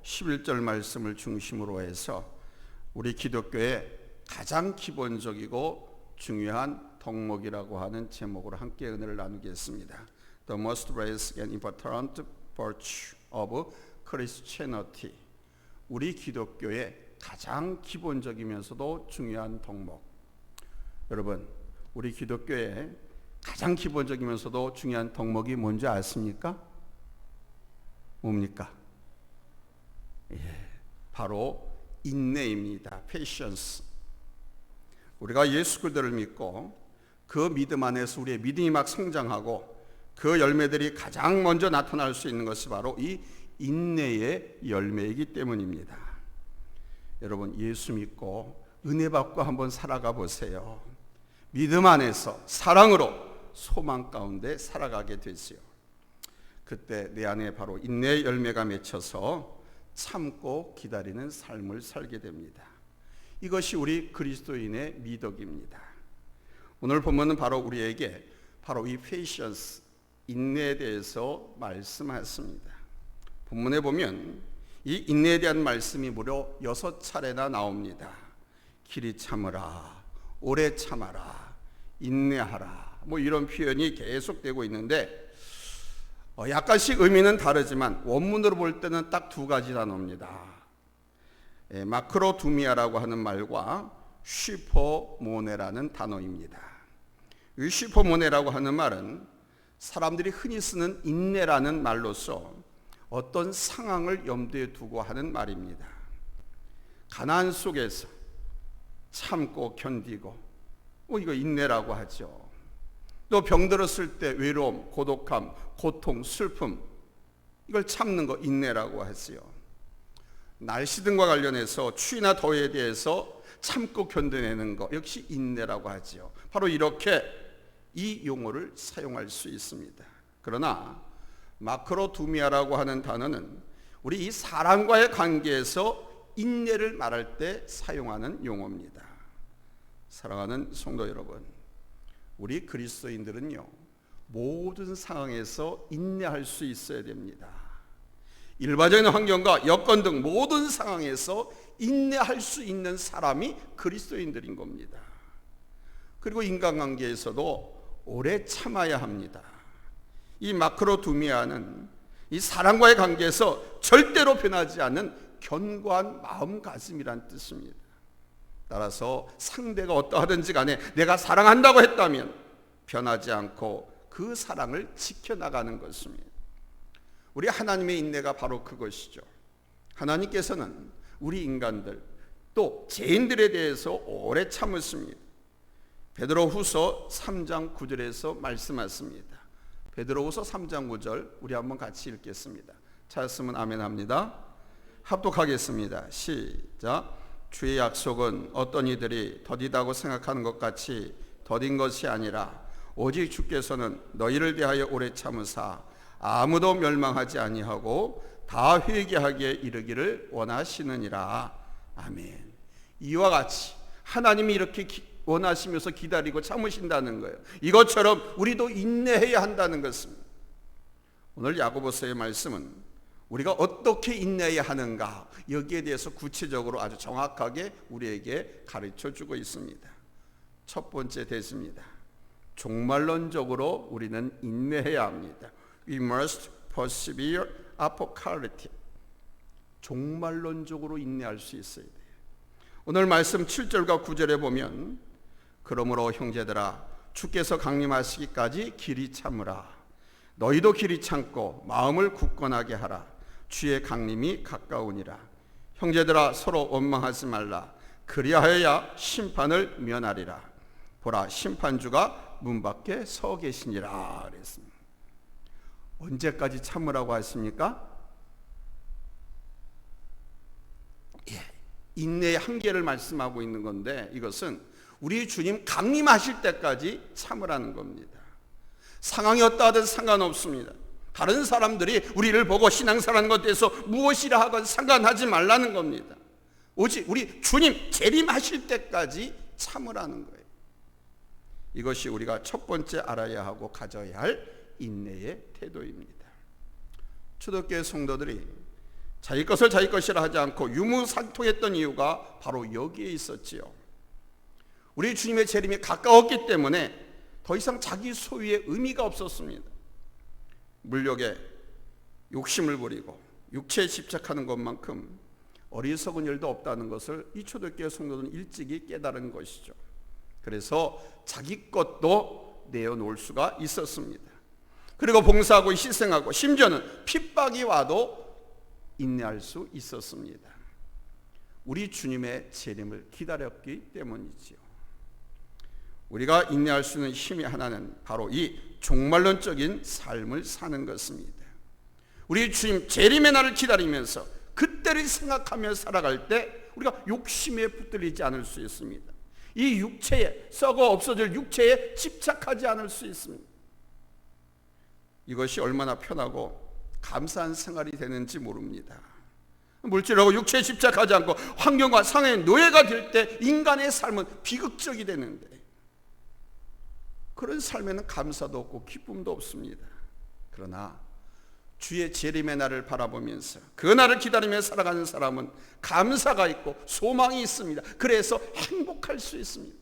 11절 말씀을 중심으로 해서 우리 기독교의 가장 기본적이고 중요한 덕목이라고 하는 제목으로 함께 은혜를 나누겠습니다. The most basic and important virtue of Christianity. 우리 기독교의 가장 기본적이면서도 중요한 덕목. 여러분, 우리 기독교의 가장 기본적이면서도 중요한 덕목이 뭔지 아십니까? 뭡니까? 바로 인내입니다. patience. 우리가 예수 그리스도를 믿고 그 믿음 안에서 우리의 믿음이 막 성장하고 그 열매들이 가장 먼저 나타날 수 있는 것이 바로 이 인내의 열매이기 때문입니다. 여러분, 예수 믿고 은혜 받고 한번 살아가 보세요. 믿음 안에서 사랑으로 소망 가운데 살아가게 되지요. 그때 내 안에 바로 인내의 열매가 맺혀서 참고 기다리는 삶을 살게 됩니다. 이것이 우리 그리스도인의 미덕입니다. 오늘 본문은 바로 우리에게 바로 이 patience, 인내에 대해서 말씀하십니다. 본문에 보면 이 인내에 대한 말씀이 무려 6차례나 나옵니다. 길이 참으라, 오래 참아라, 인내하라, 이런 표현이 계속되고 있는데 약간씩 의미는 다르지만 원문으로 볼 때는 딱 두 가지나 나옵니다. 마크로두미아라고 하는 말과 슈퍼모네라는 단어입니다. 이 슈퍼모네라고 하는 말은 사람들이 흔히 쓰는 인내라는 말로서 어떤 상황을 염두에 두고 하는 말입니다. 가난 속에서 참고 견디고 이거 인내라고 하죠. 또 병들었을 때 외로움, 고독함, 고통, 슬픔, 이걸 참는 거 인내라고 하지요. 날씨 등과 관련해서 추위나 더위에 대해서 참고 견뎌내는 거 역시 인내라고 하지요. 바로 이렇게 이 용어를 사용할 수 있습니다. 그러나 마크로두미아라고 하는 단어는 우리 이 사람과의 관계에서 인내를 말할 때 사용하는 용어입니다. 사랑하는 성도 여러분, 우리 그리스도인들은요, 모든 상황에서 인내할 수 있어야 됩니다. 일반적인 환경과 여건 등 모든 상황에서 인내할 수 있는 사람이 그리스도인들인 겁니다. 그리고 인간관계에서도 오래 참아야 합니다. 이 마크로두미아는 이 사람과의 관계에서 절대로 변하지 않는 견고한 마음가짐이란 뜻입니다. 따라서 상대가 어떠하든지 간에 내가 사랑한다고 했다면 변하지 않고 그 사랑을 지켜나가는 것입니다. 우리 하나님의 인내가 바로 그것이죠. 하나님께서는 우리 인간들 또 죄인들에 대해서 오래 참으십니다. 베드로후서 3장 9절에서 말씀하십니다. 베드로후서 3장 9절 우리 한번 같이 읽겠습니다. 찾았으면 아멘 합니다. 합독하겠습니다. 시작. 주의 약속은 어떤 이들이 더디다고 생각하는 것 같이 더딘 것이 아니라 오직 주께서는 너희를 대하여 오래 참으사 아무도 멸망하지 아니하고 다 회개하기에 이르기를 원하시느니라. 아멘. 이와 같이 하나님이 이렇게 원하시면서 기다리고 참으신다는 거예요. 이것처럼 우리도 인내해야 한다는 것입니다. 오늘 야고보서의 말씀은 우리가 어떻게 인내해야 하는가, 여기에 대해서 구체적으로 아주 정확하게 우리에게 가르쳐주고 있습니다. 첫 번째 대지입니다. 종말론적으로 우리는 인내해야 합니다. We must persevere apocalyptic. 종말론적으로 인내할 수 있어야 돼요. 오늘 말씀 7절과 9절에 보면 그러므로 형제들아 주께서 강림하시기까지 길이 참으라. 너희도 길이 참고 마음을 굳건하게 하라. 주의 강림이 가까우니라. 형제들아 서로 원망하지 말라. 그리하여야 심판을 면하리라. 보라, 심판주가 문 밖에 서 계시니라. 그랬습니다. 언제까지 참으라고 하십니까? 인내의 한계를 말씀하고 있는 건데, 이것은 우리 주님 강림하실 때까지 참으라는 겁니다. 상황이 어떠하든 상관없습니다. 다른 사람들이 우리를 보고 신앙생활하는 것에 대해서 무엇이라 하건 상관하지 말라는 겁니다. 오직 우리 주님 재림하실 때까지 참으라는 거예요. 이것이 우리가 첫 번째 알아야 하고 가져야 할 인내의 태도입니다. 초대교회 성도들이 자기 것을 자기 것이라 하지 않고 유무상통했던 이유가 바로 여기에 있었지요. 우리 주님의 재림이 가까웠기 때문에 더 이상 자기 소유의 의미가 없었습니다. 물욕에 욕심을 부리고 육체에 집착하는 것만큼 어리석은 일도 없다는 것을 이 초대교회 성도들은 일찍이 깨달은 것이죠. 그래서 자기 것도 내어놓을 수가 있었습니다. 그리고 봉사하고 희생하고 심지어는 핍박이 와도 인내할 수 있었습니다. 우리 주님의 재림을 기다렸기 때문이지요. 우리가 인내할 수 있는 힘이 하나는 바로 이 종말론적인 삶을 사는 것입니다. 우리 주님 재림의 날을 기다리면서 그때를 생각하며 살아갈 때 우리가 욕심에 붙들리지 않을 수 있습니다. 이 육체에 썩어 없어질 육체에 집착하지 않을 수 있습니다. 이것이 얼마나 편하고 감사한 생활이 되는지 모릅니다. 물질하고 육체에 집착하지 않고 환경과 상황의 노예가 될 때 인간의 삶은 비극적이 되는데 그런 삶에는 감사도 없고 기쁨도 없습니다. 그러나 주의 재림의 날을 바라보면서 그 날을 기다리며 살아가는 사람은 감사가 있고 소망이 있습니다. 그래서 행복할 수 있습니다.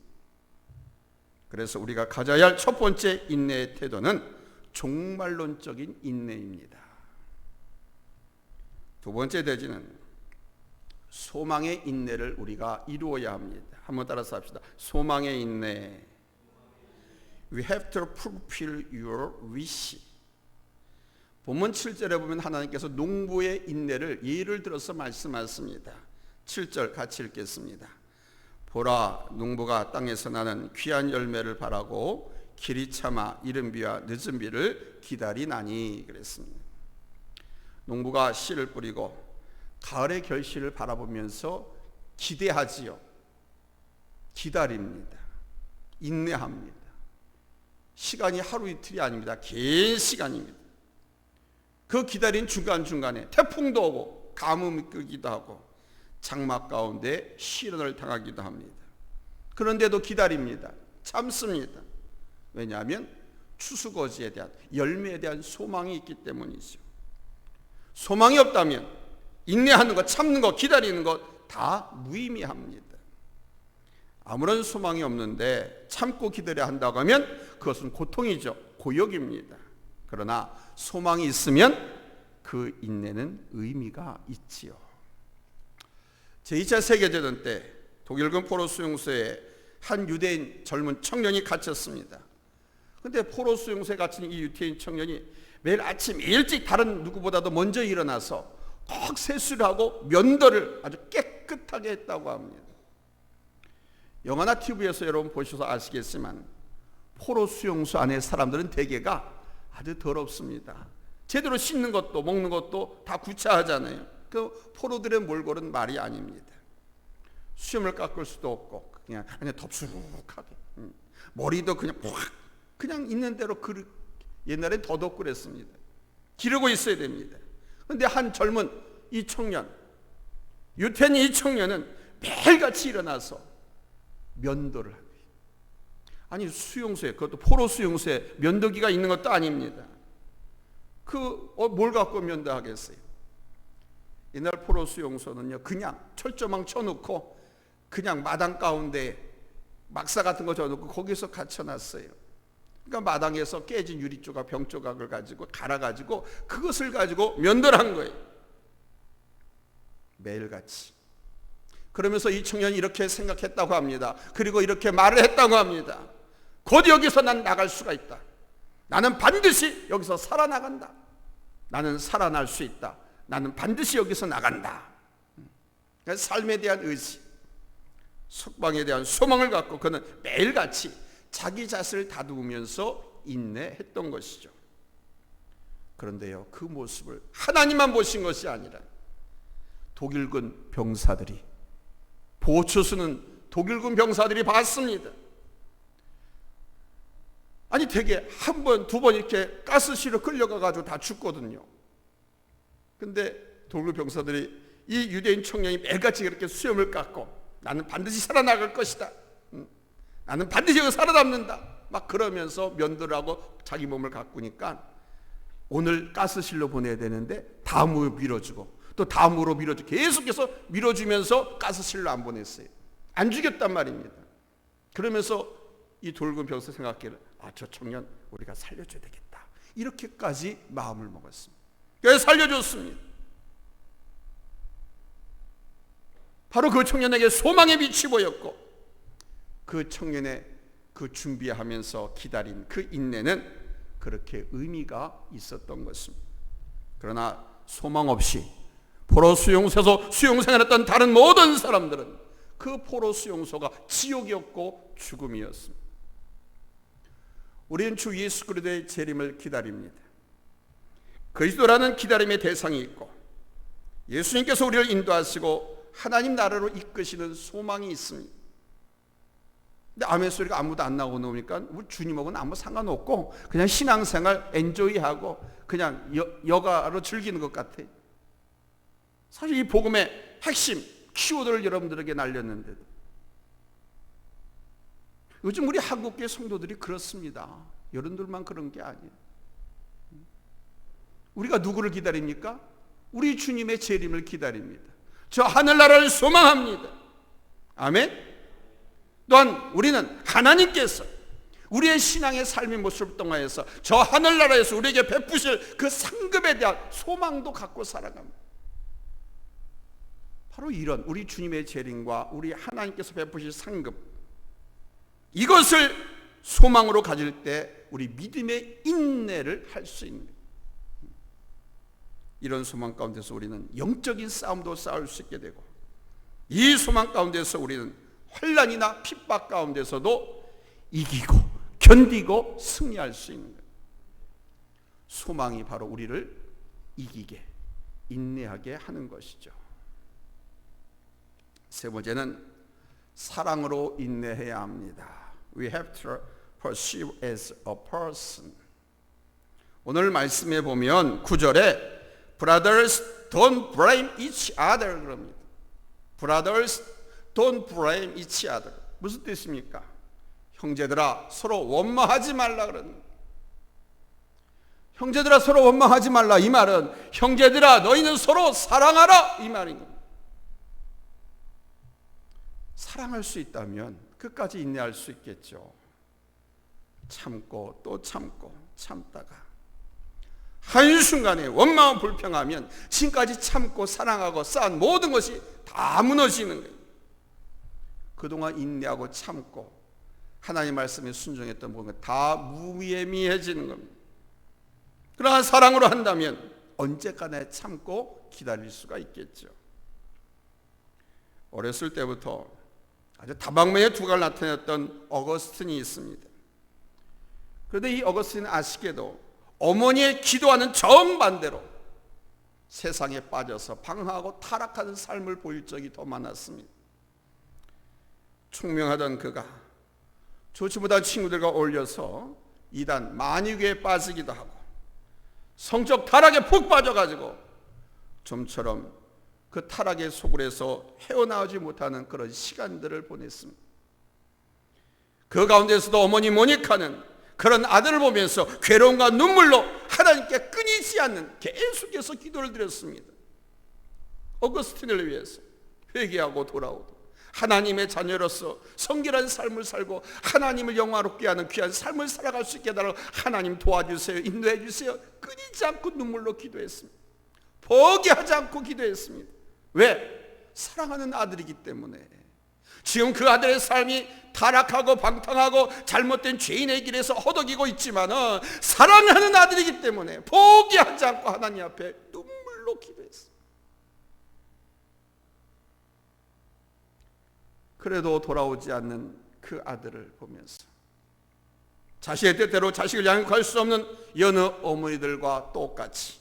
그래서 우리가 가져야 할 첫 번째 인내의 태도는 종말론적인 인내입니다. 두 번째 대지는 소망의 인내를 우리가 이루어야 합니다. 한번 따라서 합시다. 소망의 인내. We have to fulfill your wish. 본문 7절에 보면 하나님께서 농부의 인내를 예를 들어서 말씀하십니다. 7절 같이 읽겠습니다. 보라, 농부가 땅에서 나는 귀한 열매를 바라고 길이 참아 이른 비와 늦은 비를 기다리나니 그랬습니다. 농부가 씨를 뿌리고 가을의 결실을 바라보면서 기대하지요. 기다립니다. 인내합니다. 시간이 하루 이틀이 아닙니다. 긴 시간입니다. 그 기다린 중간중간에 태풍도 오고 가뭄이 끄기도 하고 장막 가운데 시련을 당하기도 합니다. 그런데도 기다립니다. 참습니다. 왜냐하면 추수거지에 대한 열매에 대한 소망이 있기 때문이죠. 소망이 없다면 인내하는 것, 참는 것, 기다리는 것 다 무의미합니다. 아무런 소망이 없는데 참고 기다려야 한다고 하면 그것은 고통이죠. 고역입니다. 그러나 소망이 있으면 그 인내는 의미가 있지요. 제2차 세계대전 때 독일군 포로 수용소에 한 유대인 젊은 청년이 갇혔습니다. 그런데 포로 수용소에 갇힌 이 유대인 청년이 매일 아침 일찍 다른 누구보다도 먼저 일어나서 꼭 세수를 하고 면도를 아주 깨끗하게 했다고 합니다. 영화나 TV에서 여러분 보셔서 아시겠지만 포로 수용소 안에 사람들은 대개가 아주 더럽습니다. 제대로 씻는 것도 먹는 것도 다 구차하잖아요. 그 포로들의 몰골은 말이 아닙니다. 수염을 깎을 수도 없고 그냥 덥수룩하게 머리도 그냥 있는 대로 옛날엔 더덕 그랬습니다. 기르고 있어야 됩니다. 그런데 한 젊은 이 청년, 유태인 이 청년은 매일같이 일어나서 면도를 하고 아니 수용소에, 그것도 포로 수용소에 면도기가 있는 것도 아닙니다. 뭘 갖고 면도하겠어요? 옛날 포로 수용소는요 그냥 철조망 쳐놓고 그냥 마당 가운데 막사 같은 거 쳐놓고 거기서 갇혀놨어요. 그러니까 마당에서 깨진 유리조각, 병조각을 가지고 갈아가지고 그것을 가지고 면도를 한 거예요. 매일같이. 그러면서 이 청년이 이렇게 생각했다고 합니다. 그리고 이렇게 말을 했다고 합니다. 곧 여기서 난 나갈 수가 있다. 나는 반드시 여기서 살아나간다. 나는 살아날 수 있다. 나는 반드시 여기서 나간다. 삶에 대한 의지, 석방에 대한 소망을 갖고 그는 매일같이 자기 자신을 다듬으면서 인내했던 것이죠. 그런데요, 그 모습을 하나님만 보신 것이 아니라 독일군 병사들이, 보초수는 독일군 병사들이 봤습니다. 아니 되게 한 번, 두 번 이렇게 가스실로 끌려가가지고 다 죽거든요. 근데 독일 병사들이 이 유대인 청년이 매일같이 그렇게 수염을 깎고 나는 반드시 살아나갈 것이다. 나는 반드시 여기 살아남는다. 막 그러면서 면도를 하고 자기 몸을 가꾸니까 오늘 가스실로 보내야 되는데 다음을 밀어주고 또 다음으로 계속해서 밀어주면서 가스실로 안 보냈어요. 안 죽였단 말입니다. 그러면서 이 돌군 병사 생각하기를 저 청년 우리가 살려줘야 되겠다. 이렇게까지 마음을 먹었습니다. 그래서 살려줬습니다. 바로 그 청년에게 소망의 빛이 보였고 그 청년의 그 준비하면서 기다린 그 인내는 그렇게 의미가 있었던 것입니다. 그러나 소망 없이 포로 수용소에서 수용생활했던 다른 모든 사람들은 그 포로 수용소가 지옥이었고 죽음이었습니다. 우리는 주 예수 그리스도의 재림을 기다립니다. 그리스도라는 기다림의 대상이 있고 예수님께서 우리를 인도하시고 하나님 나라로 이끄시는 소망이 있습니다. 근데 아멘 소리가 아무도 안 나오고 나오니까 우리 주님하고는 아무 상관없고 그냥 신앙생활 엔조이하고 그냥 여가로 즐기는 것 같아요. 사실 이 복음의 핵심 키워드를 여러분들에게 날렸는데도 요즘 우리 한국교회 성도들이 그렇습니다. 여러분들만 그런 게 아니에요. 우리가 누구를 기다립니까? 우리 주님의 재림을 기다립니다. 저 하늘나라를 소망합니다. 아멘. 또한 우리는 하나님께서 우리의 신앙의 삶의 모습을 통하여서 저 하늘나라에서 우리에게 베푸실 그 상급에 대한 소망도 갖고 살아갑니다. 바로 이런 우리 주님의 재림과 우리 하나님께서 베푸실 상급, 이것을 소망으로 가질 때 우리 믿음의 인내를 할 수 있는 거예요. 이런 소망 가운데서 우리는 영적인 싸움도 싸울 수 있게 되고 이 소망 가운데서 우리는 환난이나 핍박 가운데서도 이기고 견디고 승리할 수 있는 거예요. 소망이 바로 우리를 이기게 인내하게 하는 것이죠. 세 번째는 사랑으로 인내해야 합니다. We have to pursue as a person. 오늘 말씀에 보면 9절에 Brothers don't blame each other 그럽니다. Brothers don't blame each other. 무슨 뜻입니까? 형제들아 서로 원망하지 말라 그러는. 형제들아 서로 원망하지 말라 이 말은 형제들아 너희는 서로 사랑하라 이 말입니다. 사랑할 수 있다면 끝까지 인내할 수 있겠죠. 참고 또 참고 참다가 한순간에 원망하고 불평하면 지금까지 참고 사랑하고 쌓은 모든 것이 다 무너지는 거예요. 그동안 인내하고 참고 하나님 말씀에 순종했던 모든 것 다 무의미해지는 겁니다. 그러나 사랑으로 한다면 언제까지 참고 기다릴 수가 있겠죠. 어렸을 때부터 아주 다방면의 두각을 나타냈던 어거스틴이 있습니다. 그런데 이 어거스틴은 아쉽게도 어머니의 기도하는 정반대로 세상에 빠져서 방황하고 타락하는 삶을 보일 적이 더 많았습니다. 총명하던 그가 좋지 못한 친구들과 어울려서 이단 만유교에 빠지기도 하고 성적 타락에 푹 빠져가지고 좀처럼 그 타락의 소굴에서 헤어나오지 못하는 그런 시간들을 보냈습니다. 그 가운데서도 어머니 모니카는 그런 아들을 보면서 괴로움과 눈물로 하나님께 끊이지 않는 계속해서 기도를 드렸습니다. 어거스틴을 위해서 회개하고 돌아오고 하나님의 자녀로서 성결한 삶을 살고 하나님을 영화롭게 하는 귀한 삶을 살아갈 수 있게 해달라고 하나님 도와주세요, 인도해 주세요. 끊이지 않고 눈물로 기도했습니다. 포기하지 않고 기도했습니다. 왜? 사랑하는 아들이기 때문에. 지금 그 아들의 삶이 타락하고 방탕하고 잘못된 죄인의 길에서 허덕이고 있지만은 사랑하는 아들이기 때문에 포기하지 않고 하나님 앞에 눈물로 기도했습니다. 그래도 돌아오지 않는 그 아들을 보면서 자신의 뜻대로 자식을 양육할 수 없는 여느 어머니들과 똑같이,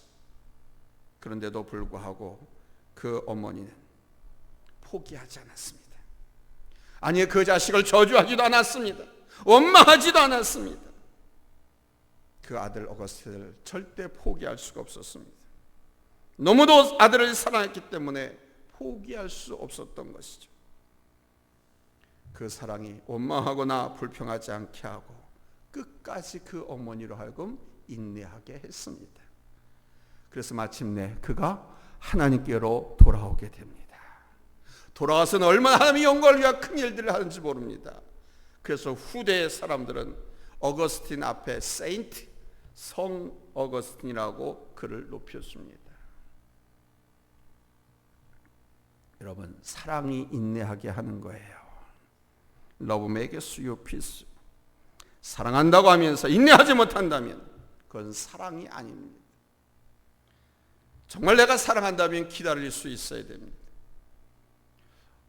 그런데도 불구하고 그 어머니는 포기하지 않았습니다. 아니, 그 자식을 저주하지도 않았습니다. 원망하지도 않았습니다. 그 아들 어거스틴을 절대 포기할 수가 없었습니다. 너무도 아들을 사랑했기 때문에 포기할 수 없었던 것이죠. 그 사랑이 원망하거나 불평하지 않게 하고 끝까지 그 어머니로 하여금 인내하게 했습니다. 그래서 마침내 그가 하나님께로 돌아오게 됩니다. 돌아와서는 얼마나 하나님의 영광을 위한 큰 일들을 하는지 모릅니다. 그래서 후대의 사람들은 어거스틴 앞에 세인트, 성 어거스틴이라고 그를 높였습니다. 여러분, 사랑이 인내하게 하는 거예요. Love makes you peace. 사랑한다고 하면서 인내하지 못한다면 그건 사랑이 아닙니다. 정말 내가 사랑한다면 기다릴 수 있어야 됩니다.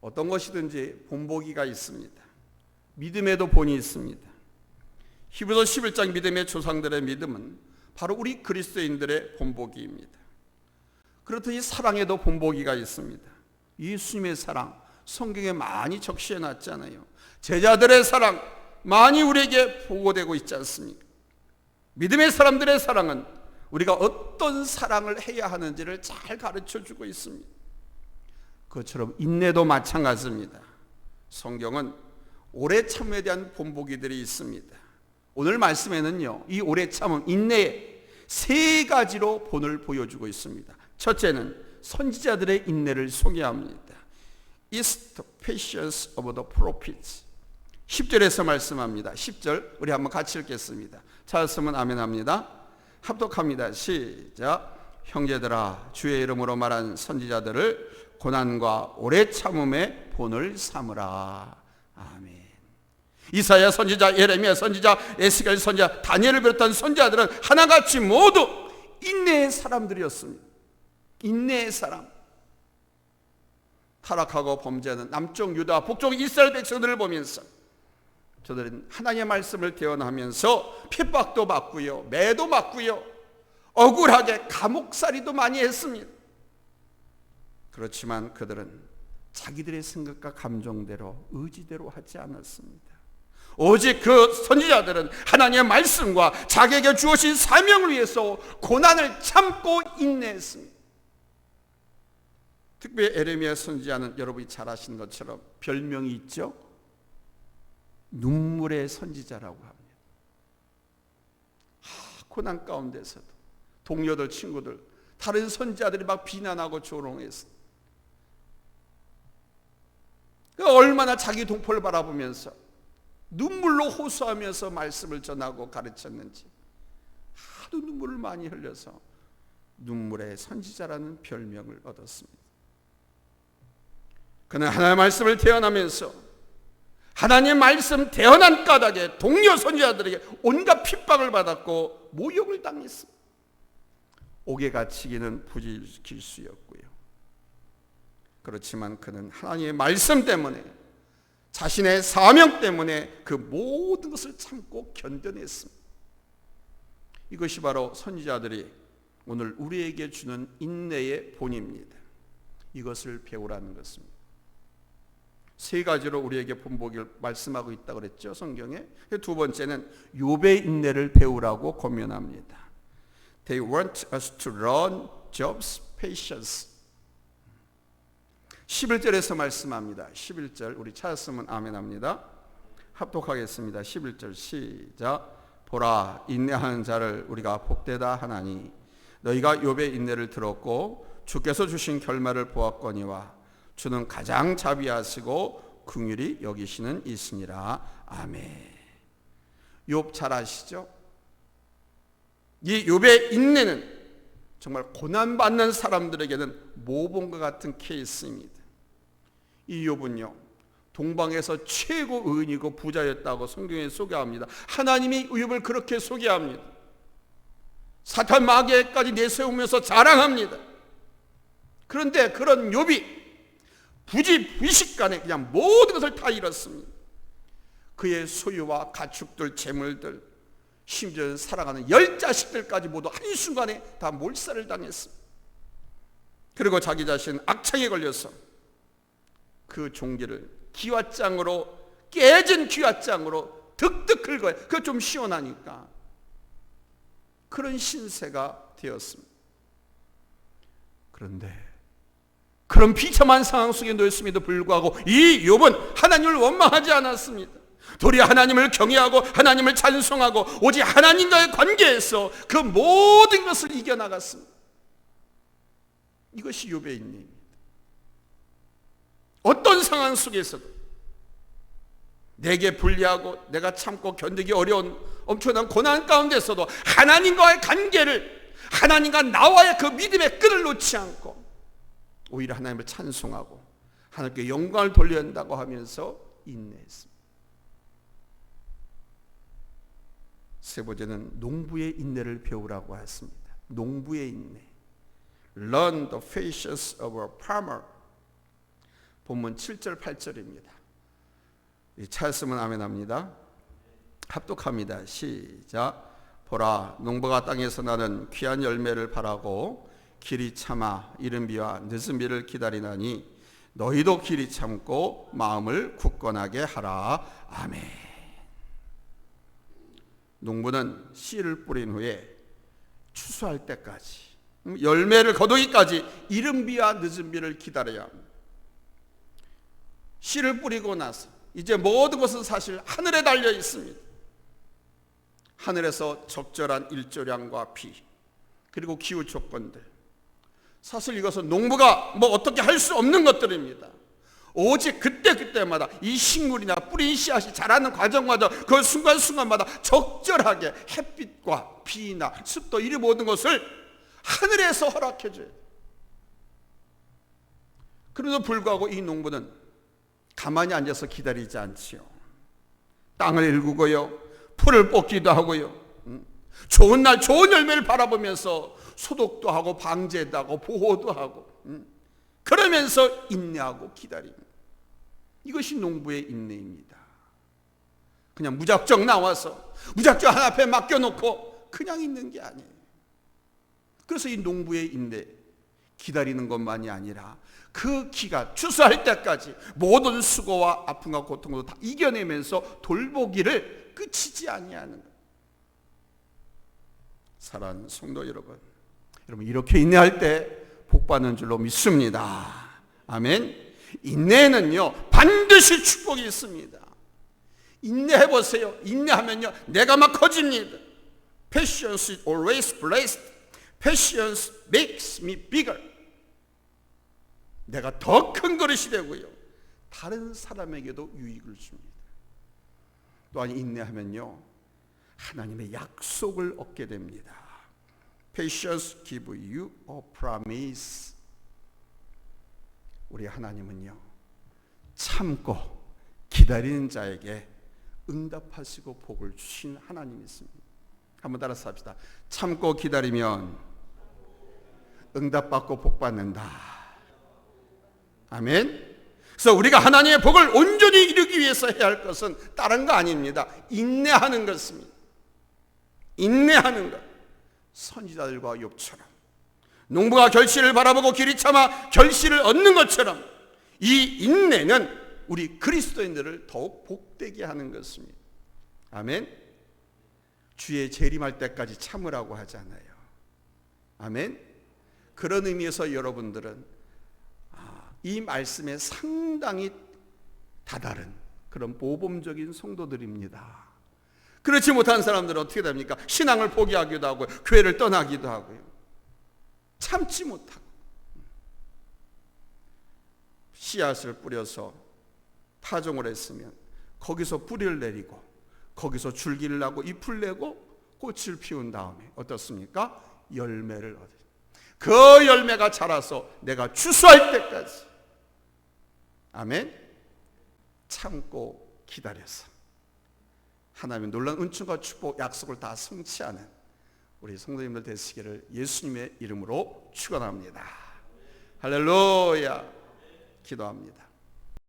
어떤 것이든지 본보기가 있습니다. 믿음에도 본이 있습니다. 히브리서 11장 믿음의 조상들의 믿음은 바로 우리 그리스도인들의 본보기입니다. 그렇듯이 사랑에도 본보기가 있습니다. 예수님의 사랑, 성경에 많이 적시해 놨잖아요. 제자들의 사랑 많이 우리에게 보고되고 있지 않습니까? 믿음의 사람들의 사랑은 우리가 어떤 사랑을 해야 하는지를 잘 가르쳐 주고 있습니다. 그것처럼 인내도 마찬가지입니다. 성경은 오래 참음에 대한 본보기들이 있습니다. 오늘 말씀에는요, 이 오래 참음, 인내의 세 가지로 본을 보여주고 있습니다. 첫째는 선지자들의 인내를 소개합니다. It's the patience of the prophets. 10절에서 말씀합니다. 10절 우리 한번 같이 읽겠습니다. 찾았으면 아멘 합니다. 합독합니다. 시작. 형제들아, 주의 이름으로 말한 선지자들을 고난과 오래 참음의 본을 삼으라. 아멘. 이사야 선지자, 예레미야 선지자, 에스겔 선지자, 다니엘을 비롯한 선지자들은 하나같이 모두 인내의 사람들이었습니다. 인내의 사람. 타락하고 범죄하는 남쪽 유다, 북쪽 이스라엘 백성들을 보면서 저들은 하나님의 말씀을 대언하면서 핍박도 받고요, 매도 받고요, 억울하게 감옥살이도 많이 했습니다. 그렇지만 그들은 자기들의 생각과 감정대로, 의지대로 하지 않았습니다. 오직 그 선지자들은 하나님의 말씀과 자기에게 주어진 사명을 위해서 고난을 참고 인내했습니다. 특별히 에레미야 선지자는 여러분이 잘 아시는 것처럼 별명이 있죠. 눈물의 선지자라고 합니다. 고난 가운데서도 동료들, 친구들, 다른 선지자들이 막 비난하고 조롱했어. 얼마나 자기 동포를 바라보면서 눈물로 호소하면서 말씀을 전하고 가르쳤는지 하도 눈물을 많이 흘려서 눈물의 선지자라는 별명을 얻었습니다. 그는 하나님의 말씀을 대언하면서 하나님의 말씀 대언한 까닭에 동료 선지자들에게 온갖 핍박을 받았고 모욕을 당했습니다. 옥에 갇히기는 부질길수였고요. 그렇지만 그는 하나님의 말씀 때문에, 자신의 사명 때문에 그 모든 것을 참고 견뎌냈습니다. 이것이 바로 선지자들이 오늘 우리에게 주는 인내의 본입니다. 이것을 배우라는 것입니다. 세 가지로 우리에게 본보기를 말씀하고 있다고 그랬죠, 성경에. 두 번째는 욥의 인내를 배우라고 권면합니다. They want us to learn Job's patience. 11절에서 말씀합니다. 11절 우리 찾았으면 아멘 합니다. 합독하겠습니다. 11절 시작. 보라, 인내하는 자를 우리가 복되다 하나니 너희가 욥의 인내를 들었고 주께서 주신 결말을 보았거니와 주는 가장 자비하시고 긍휼히 여기시는 이시니라. 아멘. 욥 잘 아시죠? 이 욥의 인내는 정말 고난받는 사람들에게는 모범과 같은 케이스입니다. 이 욥은요, 동방에서 최고 의인이고 부자였다고 성경에 소개합니다. 하나님이 욥을 그렇게 소개합니다. 사탄 마귀에까지 내세우면서 자랑합니다. 그런데 그런 욥이 부지불식간에 그냥 모든 것을 다 잃었습니다. 그의 소유와 가축들, 재물들, 심지어 사랑하는 10자식들까지 모두 한순간에 다 몰살을 당했습니다. 그리고 자기 자신 악창에 걸려서 그 종기를 기왓장으로, 깨진 기왓장으로 득득 긁어요. 그거 좀 시원하니까. 그런 신세가 되었습니다. 그런데 그런 비참한 상황 속에 놓였음에도 불구하고 이 욥은 하나님을 원망하지 않았습니다. 도리어 하나님을 경외하고 하나님을 찬송하고 오직 하나님과의 관계에서 그 모든 것을 이겨나갔습니다. 이것이 욥의 인내입니다. 어떤 상황 속에서도 내게 불리하고 내가 참고 견디기 어려운 엄청난 고난 가운데서도 하나님과의 관계를, 하나님과 나와의 그 믿음의 끈을 놓지 않고 오히려 하나님을 찬송하고 하나님께 영광을 돌려야 한다고 하면서 인내했습니다. 세 번째는 농부의 인내를 배우라고 했습니다. 농부의 인내. Learn the patience of a farmer. 본문 7절 8절입니다. 찾았으면 아멘 합니다. 합독합니다. 시작. 보라, 농부가 땅에서 나는 귀한 열매를 바라고 길이 참아 이른 비와 늦은 비를 기다리나니 너희도 길이 참고 마음을 굳건하게 하라. 아멘. 농부는 씨를 뿌린 후에 추수할 때까지, 열매를 거두기까지 이른 비와 늦은 비를 기다려야 합니다. 씨를 뿌리고 나서 이제 모든 것은 사실 하늘에 달려 있습니다. 하늘에서 적절한 일조량과 비, 그리고 기후 조건들, 사실 이것은 농부가 뭐 어떻게 할 수 없는 것들입니다. 오직 그때마다 이 식물이나 뿌린 씨앗이 자라는 과정마다 그 순간순간마다 적절하게 햇빛과 비나 습도, 이 모든 것을 하늘에서 허락해 줘요. 그래도 불구하고 이 농부는 가만히 앉아서 기다리지 않지요. 땅을 일구고요, 풀을 뽑기도 하고요, 좋은 날 좋은 열매를 바라보면서 소독도 하고 방제도 하고 보호도 하고, 그러면서 인내하고 기다립니다. 이것이 농부의 인내입니다. 그냥 무작정 나와서 무작정 하나 앞에 맡겨놓고 그냥 있는 게 아니에요. 그래서 이 농부의 인내, 기다리는 것만이 아니라 그 기간, 추수할 때까지 모든 수고와 아픔과 고통도 다 이겨내면서 돌보기를 그치지 아니하는 것. 사랑하는 성도 여러분, 이렇게 인내할 때 복받는 줄로 믿습니다. 아멘. 인내에는요 반드시 축복이 있습니다. 인내해보세요. 인내하면요 내가 막 커집니다. Patience is always blessed. Patience makes me bigger. 내가 더 큰 그릇이 되고요, 다른 사람에게도 유익을 줍니다. 또한 인내하면요 하나님의 약속을 얻게 됩니다. Patience give you a promise. 우리 하나님은요 참고 기다리는 자에게 응답하시고 복을 주신 하나님이십니다. 한번 따라서 합시다. 참고 기다리면 응답받고 복받는다. 아멘. 그래서 우리가 하나님의 복을 온전히 이루기 위해서 해야 할 것은 다른 거 아닙니다. 인내하는 것입니다. 인내하는 것. 선지자들과 욥처럼 농부가 결실을 바라보고 길이 참아 결실을 얻는 것처럼 이 인내는 우리 그리스도인들을 더욱 복되게 하는 것입니다. 아멘. 주의 재림할 때까지 참으라고 하잖아요. 아멘. 그런 의미에서 여러분들은 이 말씀에 상당히 다다른 그런 모범적인 성도들입니다. 그렇지 못한 사람들은 어떻게 됩니까? 신앙을 포기하기도 하고 교회를 떠나기도 하고요, 참지 못하고 씨앗을 뿌려서 파종을 했으면 거기서 뿌리를 내리고 거기서 줄기를 나고 잎을 내고 꽃을 피운 다음에 어떻습니까? 열매를 얻어요. 그 열매가 자라서 내가 추수할 때까지, 아멘, 참고 기다려서 하나님의 놀라운 은총과 축복, 약속을 다 성취하는 우리 성도님들 되시기를 예수님의 이름으로 축원합니다. 할렐루야. 기도합니다.